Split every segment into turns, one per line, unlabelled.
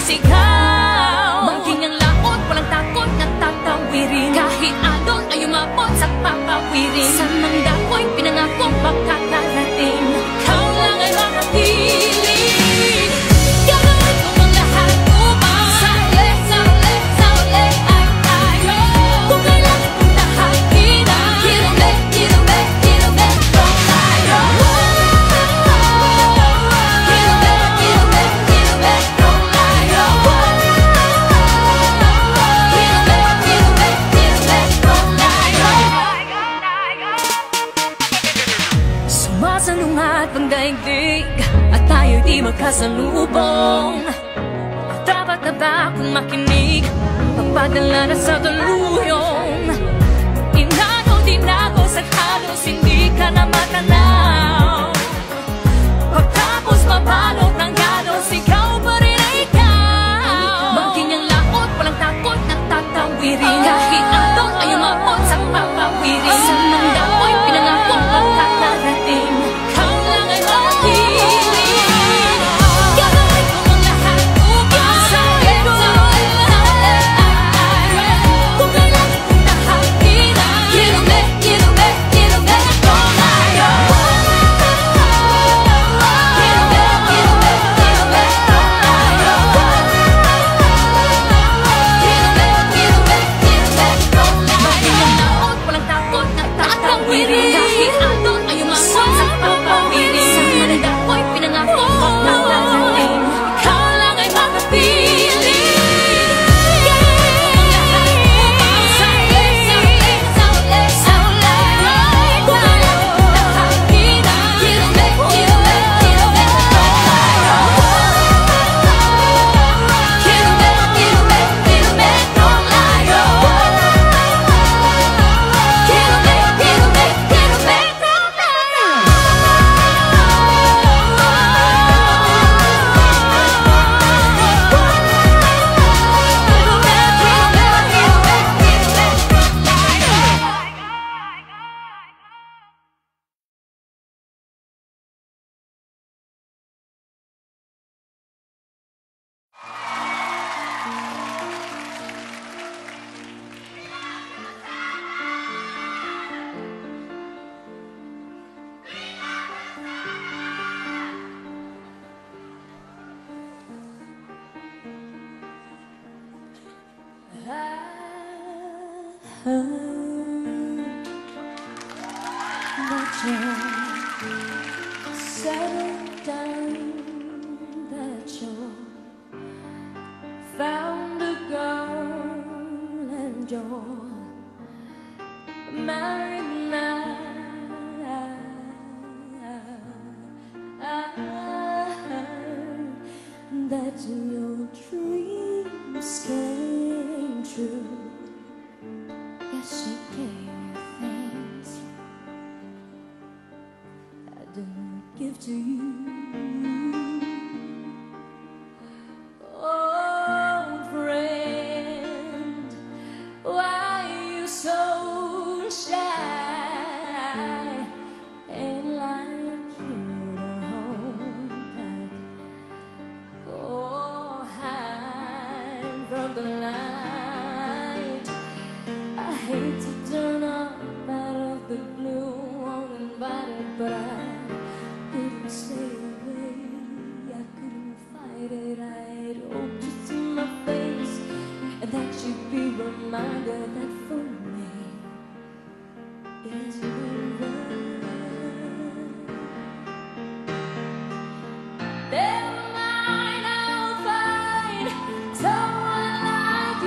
sigaw. Mangking ang laot, walang takot na tatawirin. Kahit alon ay umabot sa papawirin. Sa nang dako'y pinangakong makakarating. Ikaw lang ay makapiling. Gagawin ko ang lahat upang sa uli, ay tayo. Kung kailangan kong tahakin ang kirume kung tayo. Sumasalungat ang daigdig at tayo'y di magkasalubong. Dapat na ba akong makinig, magpadala na sa daluyong? Inago din ako sa halos hindi ka na matanaw. Pagtapos mabalot ng galos, ikaw pa rin ay ikaw. Mangking ang laot, walang takot na tatawirin. Kahit alon ay umabot sa papawirin. Sa nang dako'y pinangakong makakarating. Ikaw lang ay makapiling. Gagawin ko ang lahat upang sa uli, ay tayo. Kung kailangan kong tahakin ang kirume kung tayo. Kahit alon ay umabot sa papawirin. Sa nang dako'y pinangakong makakarating. Ikaw lang ay makapiling. Gagawin ko ang lahat upang sa uli, kung kailangan kong tahakin ang kirume kung settled down, that you found a girl and you're married now. That your dreams came true. Yes, she gave you things I didn't give to you. Oh, friend, why are you so shy? Ain't like you to hold back or hide from the light. I hate to turn up out of the blue uninvited, but I couldn't stay away. I couldn't fight it. I'd hope to see my face and that you'd be reminded that for me it's over. Never mind, I'll find someone like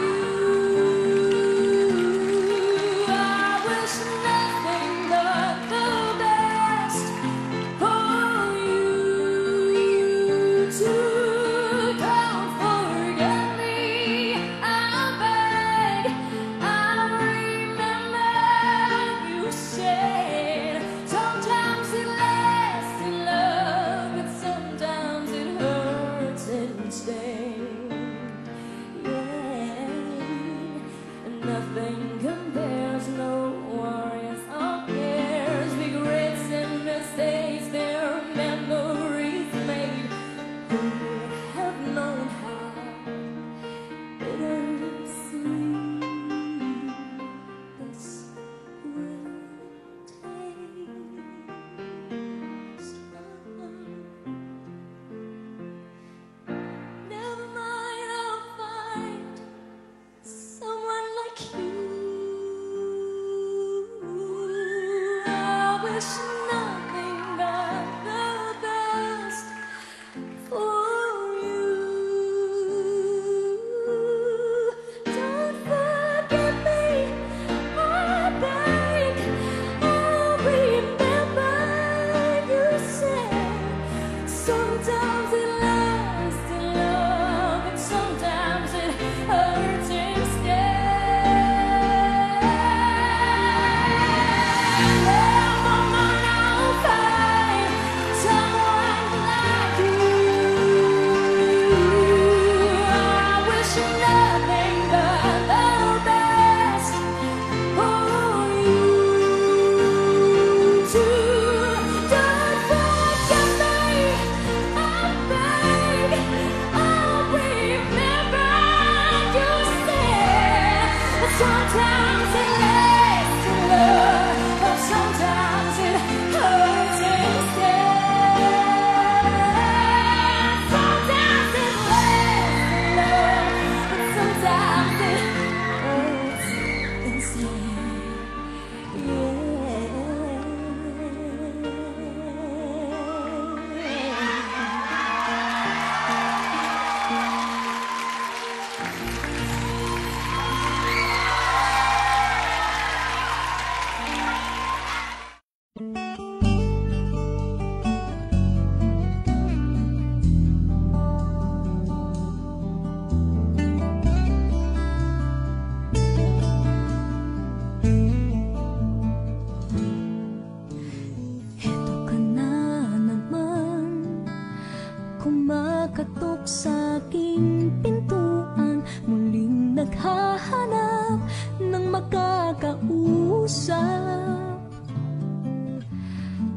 kumakatok sa aking pintuan, muling naghahanap ng makakausap.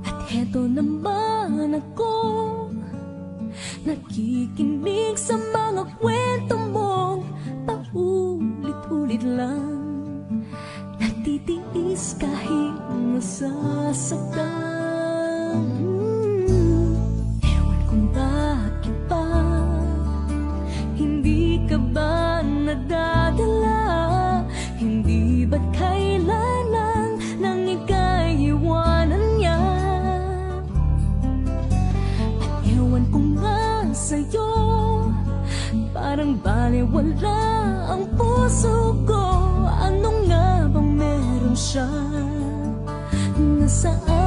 At heto naman ako, nakikinig sa mga kwento mong paulit-ulit lang, natitiis kahit nasasaktan. Ewan kung bakit ba hindi ka ba nadadala, hindi ba't kailanman nang ika'y iwanan niya. At ewan ko nga sa'yo, parang baliwala ang puso ko. Ano nga bang meron siya? Nasaan